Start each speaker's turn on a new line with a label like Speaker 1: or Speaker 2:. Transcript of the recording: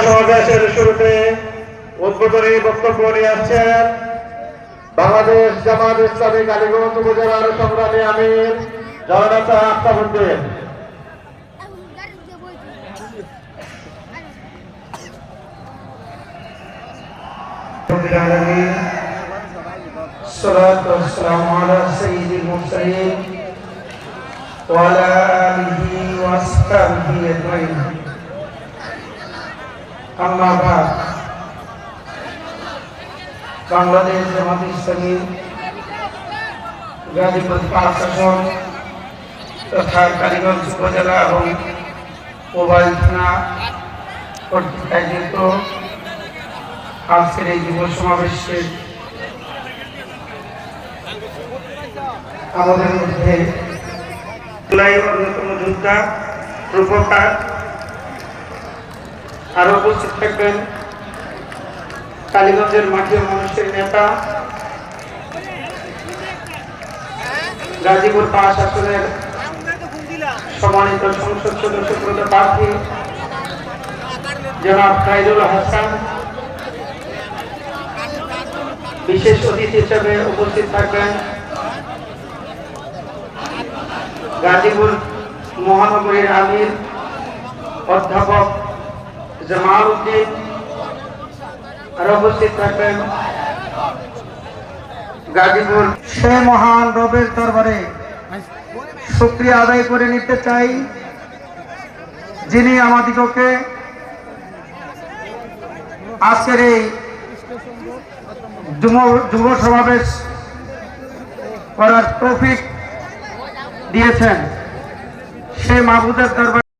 Speaker 1: সমাবেশের শুরুতে উদ্বোধনী বক্তব্য নিয়ে আসছেন বাংলাদেশ জামাত ইসলামী কালীগঞ্জ উপজেলার সংগ্রামী আমির জননেতা আফতাবউদ্দিন।
Speaker 2: الصلاة والسلام على سيد المرسلين وعلى آله وأصحابه أجمعين أما بعد বাংলাদেশ জামাত ইসলামী গাজীপুর পাঁচ আসন তথা কালীগঞ্জ উপজেলা এবং মোবাইল থানা কর্তৃক আয়োজিত আজকের এই যুব সমাবেশে আমাদের মধ্যে অন্যতম যোদ্ধা রূপকার আরো উপস্থিত থাকবেন কালীগঞ্জের মাটির মানুষের নেতা গাজীপুর পাঁচ আসনের সম্মানিত সংসদ সদস্য প্রার্থী জনাব খায়রুল হাসান। বিশেষ অতিথি হিসেবে উপস্থিত থাকবেন গাজীপুর মহানগরীর আমির অধ্যাপক জামাল উদ্দিন। আর উপস্থিত থাকবেন গাজীপুর। সে মহান রবের দরবারে শুকরিয়া আদায় করে নিতে চাই, যিনি আমাদিগকে আজকের এই যুব সমাবেশ করার তৌফিক দিয়েছেন। সে মাহবুদের দরবারে